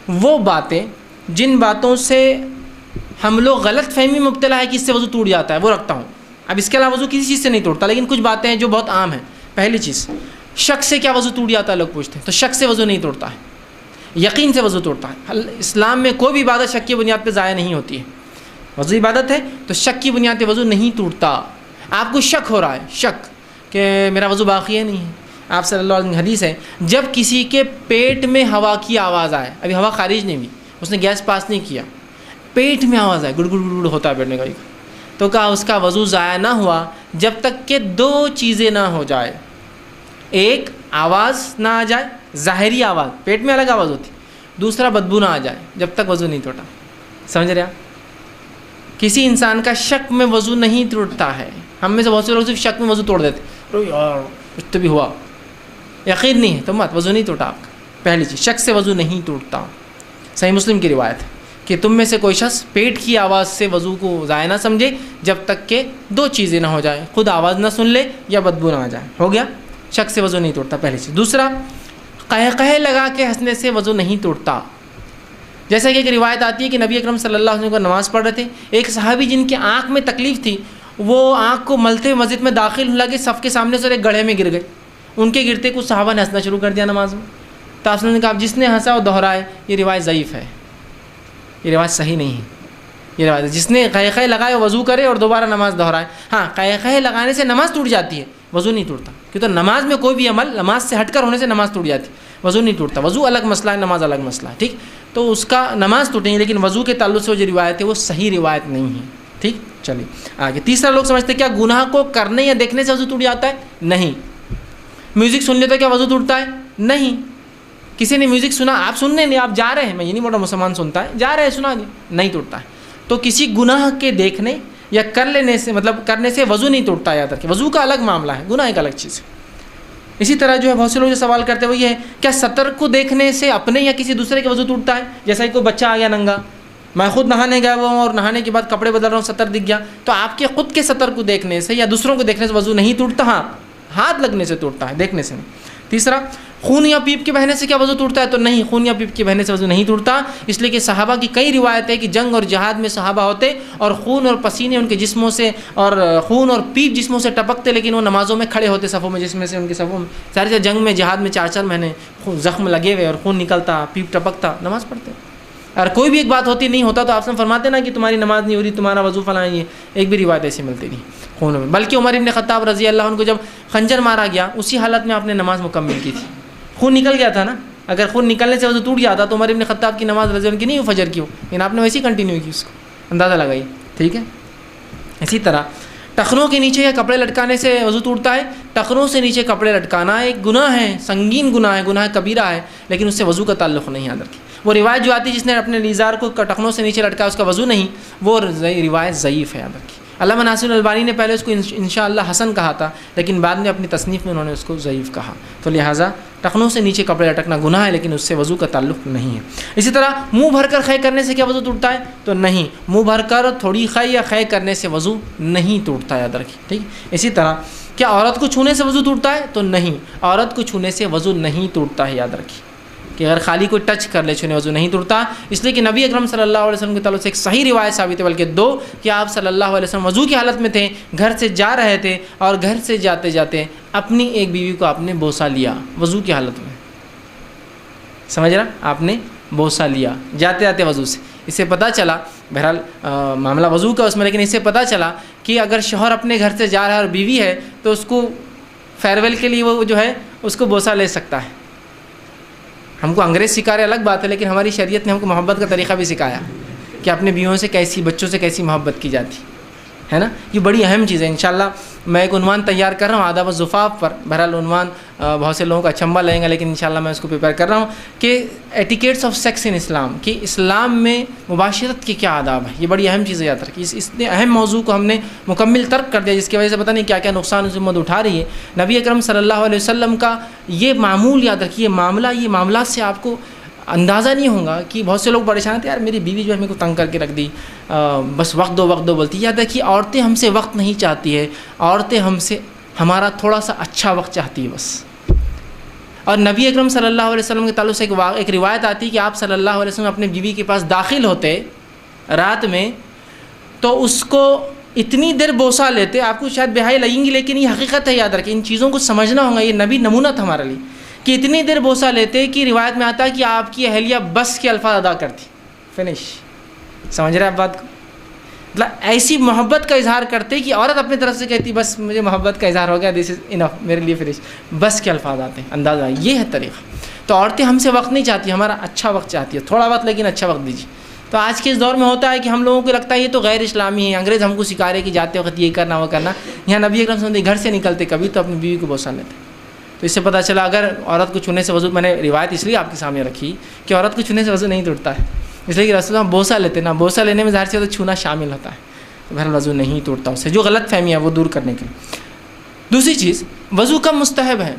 وہ باتیں جن باتوں سے ہم لوگ غلط فہمی میں مبتلا ہے کہ اس سے وضو ٹوٹ جاتا ہے وہ رکھتا ہوں. اب اس کے علاوہ وضو کسی چیز سے نہیں ٹوٹتا، لیکن کچھ باتیں ہیں جو بہت عام ہیں. پہلی چیز، شک سے کیا وضو ٹوٹ جاتا ہے؟ لوگ پوچھتے ہیں. تو شک سے وضو نہیں ٹوٹتا ہے، یقین سے وضو ٹوٹتا ہے. اسلام میں کوئی بھی عبادت شک کی بنیاد پہ ضائع نہیں ہوتی ہے. وضو عبادت ہے تو شک کی بنیاد پہ وضو نہیں ٹوٹتا. آپ کو شک ہو رہا ہے، شک کہ میرا وضو باقی ہے نہیں ہے، آپ صلی اللہ علیہ وسلم حدیث ہے جب کسی کے پیٹ میں ہوا کی آواز آئے، ابھی ہوا خارج نہیں ہوئی، اس نے گیس پاس نہیں کیا، پیٹ میں آواز آئے، گڑ گڑ گڑ ہوتا ہے پیٹ میں کبھی، تو کہا اس کا وضو ضائع نہ ہوا جب تک کہ دو چیزیں نہ ہو جائے. ایک، آواز نہ آ جائے، ظاہری آواز، پیٹ میں الگ آواز ہوتی. دوسرا، بدبو نہ آ جائے. جب تک وضو نہیں ٹوٹا. سمجھ رہے آپ؟ کسی انسان کا شک میں وضو نہیں ٹوٹتا ہے. ہم میں سے بہت سے لوگ صرف شک میں وضو توڑ دیتے، ارے یار کچھ تو بھی ہوا، یقین نہیں ہے تو مت، وضو نہیں ٹوٹا آپ کا. پہلی چیز، شک سے وضو نہیں ٹوٹتا. صحیح مسلم کی روایت ہے کہ تم میں سے کوئی شخص پیٹ کی آواز سے وضو کو ضائع نہ سمجھے جب تک کہ دو چیزیں نہ ہو جائے، خود آواز نہ سن لے یا بدبو نہ آ جائے. ہو گیا، شک سے وضو نہیں ٹوٹتا، پہلی چیز. دوسرا، قہقہے لگا کے ہنسنے سے وضو نہیں ٹوٹتا. جیسا کہ ایک روایت آتی ہے کہ نبی اکرم صلی اللہ علیہ وسلم کو نماز پڑھ رہے تھے، ایک صحابی جن کی آنکھ میں تکلیف تھی وہ آنکھ کو ملتے ہوئے مسجد میں داخل ہونے لگے، صف کے سامنے سے ایک گڑھے میں گر گئے. ان کے گرتے کچھ صحابہ نے ہنسنا شروع کر دیا نماز میں. تو آپ نے کہا جس نے ہنسا وہ دہرائے. یہ روایت ضعیف ہے، یہ روایت صحیح نہیں ہے. یہ روایت جس نے قہقہے لگائے وضو کرے اور دوبارہ نماز دہرائے. ہاں، قہقہے لگانے سے نماز ٹوٹ جاتی ہے، وضو نہیں ٹوٹتا. کیوں؟ تو نماز میں کوئی بھی عمل نماز سے ہٹ کر ہونے سے نماز ٹوٹ جاتی ہے، وضو نہیں ٹوٹتا. وضو الگ مسئلہ ہے، نماز الگ مسئلہ ہے. ٹھیک، تو اس کا نماز ٹوٹیں گی، لیکن وضو کے تعلق سے وہ جو روایت ہے وہ صحیح روایت نہیں ہے. ٹھیک، چلیے آگے. تیسرا، لوگ سمجھتے ہیں کیا گناہ کو کرنے یا دیکھنے سے وضو ٹوٹ جاتا ہے؟ نہیں. میوزک سن لیتے کیا وضو ٹوٹتا ہے؟ نہیں. کسی نے میوزک سنا، آپ سننے نہیں، آپ جا رہے ہیں، میں یہ نہیں بول رہا مسلمان سنتا ہے، جا رہے ہیں سنا دیں، نہیں ٹوٹتا ہے. تو کسی گناہ کے دیکھنے یا کر لینے سے، مطلب کرنے سے وضو نہیں ٹوٹتا. یاد رکھیں، وضو کا الگ معاملہ ہے، گناہ ایک الگ چیز ہے. اسی طرح جو ہے بہت سے لوگ جو سوال کرتے ہیں وہ یہ ہے کیا سطر کو دیکھنے سے اپنے یا کسی دوسرے کے وضو ٹوٹتا ہے؟ جیسا کہ کوئی بچہ آ گیا ننگا، میں خود نہانے گیا وہ اور نہانے کے بعد کپڑے بدل رہا ہوں، سطر دکھ گیا، تو آپ کے خود کے سطر کو دیکھنے سے یا دوسروں کو دیکھنے سے وضو نہیں ٹوٹتا. ہاں، ہاتھ لگنے سے ٹوٹتا ہے، دیکھنے سے نہیں. تیسرا، خون یا پیپ کے بہنے سے کیا وضو ٹوٹتا ہے؟ تو نہیں، خون یا پیپ کے بہنے سے وضو نہیں ٹوٹتا. اس لیے کہ صحابہ کی کئی روایتیں کہ جنگ اور جہاد میں صحابہ ہوتے اور خون اور پسینے ان کے جسموں سے اور خون اور پیپ جسموں سے ٹپکتے، لیکن وہ نمازوں میں کھڑے ہوتے صفوں میں، جس میں سے ان کے صفوں میں ساری جنگ میں جہاد میں 4 مہینے زخم لگے ہوئے اور خون نکلتا، پیپ ٹپکتا، نماز پڑھتے. اور کوئی بھی ایک بات ہوتی نہیں ہوتا تو آپ سے فرماتے نا کہ تمہاری نماز نہیں ہو رہی، تمہارا وضو فلاں. یہ ایک بھی روایت ایسی ملتی نہیں خون میں. بلکہ عمر ابن خطاب رضی اللہ عنہ کو جب خنجر مارا گیا اسی حالت میں آپ نے نماز مکمل کی تھی، خون نکل گیا تھا نا. اگر خون نکلنے سے وضو ٹوٹ جاتا تو عمر ابن خطاب کی نماز رضی اللہ عنہ کی نہیں ہو فجر کی ہو، لیکن آپ نے ویسے ہی کنٹینیو کی، اس کو اندازہ لگائیے. ٹھیک ہے. اسی طرح ٹخنوں کے نیچے یا کپڑے لٹکانے سے وضو ٹوٹتا ہے. ٹخنوں سے نیچے کپڑے لٹکانا ایک گناہ ہے، سنگین گناہ ہے، گناہ کبیرہ ہے، لیکن اس سے وضو کا تعلق نہیں. یاد رکھیے وہ روایت جو آتی ہے جس نے اپنے نیزار کو ٹخنوں سے نیچے لٹکا اس کا وضو نہیں، وہ روایت ضعیف ہے. یاد رکھیے علامہ ناصر الالبانی نے پہلے اس کو انشاءاللہ حسن کہا تھا، لیکن بعد میں اپنی تصنیف میں انہوں نے اس کو ضعیف کہا. تو لہٰذا ٹخنوں سے نیچے کپڑے لٹکنا گناہ ہے، لیکن اس سے وضو کا تعلق نہیں ہے. اسی طرح منہ بھر کر خے کرنے سے کیا وضو ٹوٹتا ہے؟ تو نہیں، منہ بھر کر تھوڑی خے یا خے کرنے سے وضو نہیں ٹوٹتا. یاد رکھیے. ٹھیک. اسی طرح کیا عورت کو چھونے سے وضو ٹوٹتا ہے؟ تو نہیں، عورت کو چھونے سے وضو نہیں ٹوٹتا ہے. یاد رکھیے کہ اگر خالی کوئی ٹچ کر لے چھونے وضو نہیں ٹوٹتا، اس لیے کہ نبی اکرم صلی اللہ علیہ وسلم کے تعلق سے ایک صحیح روایت ثابت ہے، بلکہ 2 کہ آپ صلی اللہ علیہ وسلم وضو کی حالت میں تھے، گھر سے جا رہے تھے اور گھر سے جاتے جاتے اپنی ایک بیوی کو آپ نے بوسہ لیا وضو کی حالت میں. سمجھ رہا؟ آپ نے بوسہ لیا جاتے جاتے وضو سے. اس سے پتہ چلا، بہرحال معاملہ وضو کا اس میں، لیکن اس سے پتہ چلا کہ اگر شوہر اپنے گھر سے جا رہا ہے اور بیوی ہے تو اس کو فیئرویل کے لیے وہ جو ہے اس کو بوسہ لے سکتا ہے. ہم کو انگریز سکھا رہے الگ بات ہے، لیکن ہماری شریعت نے ہم کو محبت کا طریقہ بھی سکھایا کہ اپنے بیویوں سے کیسی، بچوں سے کیسی محبت کی جاتی ہے نا. یہ بڑی اہم چیز ہے. انشاءاللہ میں ایک عنوان تیار کر رہا ہوں آداب الزفاف پر. بہرحال عنوان بہت سے لوگوں کا اچھمبا لگے گا، لیکن انشاءاللہ میں اس کو پریپیئر کر رہا ہوں کہ ایٹیکیٹس آف سیکس ان اسلام، کہ اسلام میں مباشرت کے کیا آداب ہیں. یہ بڑی اہم چیز ہے. یاد رکھیے اس نے اہم موضوع کو ہم نے مکمل ترک کر دیا، جس کی وجہ سے پتہ نہیں کیا کیا نقصان اس امت اٹھا رہی ہے. نبی اکرم صلی اللہ علیہ وسلم کا یہ معمول یاد رکھیے، یہ معاملات سے آپ کو اندازہ نہیں ہوگا کہ بہت سے لوگ پریشان تھے، یار میری بیوی جو ہے میرے کو تنگ کر کے رکھ دی، بس وقت دو بولتی. یاد رکھیے عورتیں ہم سے وقت نہیں چاہتی ہے، عورتیں ہم سے ہمارا تھوڑا سا اچھا وقت چاہتی ہے. بس اور نبی اکرم صلی اللہ علیہ وسلم کے تعلق سے ایک روایت آتی ہے کہ آپ صلی اللہ علیہ وسلم اپنے بیوی کے پاس داخل ہوتے رات میں تو اس کو اتنی دیر بوسہ لیتے. آپ کو شاید بہائی لگیں گی لیکن یہ حقیقت ہے, یاد رکھیں, ان چیزوں کو سمجھنا ہوگا. یہ نبی نمونہ تھا ہمارے لیے کہ اتنی دیر بوسہ لیتے کہ روایت میں آتا ہے کہ آپ کی اہلیہ بس کے الفاظ ادا کرتی. فنش. سمجھ رہے ہیں آپ بات کو؟ مطلب ایسی محبت کا اظہار کرتے کہ عورت اپنی طرف سے کہتی بس مجھے محبت کا اظہار ہو گیا, دس از انف, میرے لیے فنش. بس کے الفاظ آتے ہیں, اندازہ. یہ ہے طریقہ. تو عورتیں ہم سے وقت نہیں چاہتی, ہمارا اچھا وقت چاہتی ہے, تھوڑا وقت لیکن اچھا وقت دیجیے. تو آج کے اس دور میں ہوتا ہے کہ ہم لوگوں کو لگتا ہے یہ تو غیر اسلامی ہے, انگریز ہم کو سکھا رہے کہ جاتے وقت یہ کرنا وہ کرنا. یہاں نبی اکرم صلی اللہ علیہ وسلم گھر سے نکلتے کبھی تو اپنی بیوی کو بوسہ لیتے. تو اس سے پتہ چلا اگر عورت کو چھونے سے وضو, میں نے روایت اس لیے آپ کے سامنے رکھی کہ عورت کو چھونے سے وضو نہیں ٹوٹتا ہے, اس لیے کہ رسول اللہ بوسہ لیتے نا, بوسہ لینے میں ظاہر سے چھونا شامل ہوتا ہے, تو بہرحال وضو نہیں ٹوٹتا اس سے. جو غلط فہمی ہے وہ دور کرنے کے لیے. دوسری چیز, وضو کب مستحب ہے؟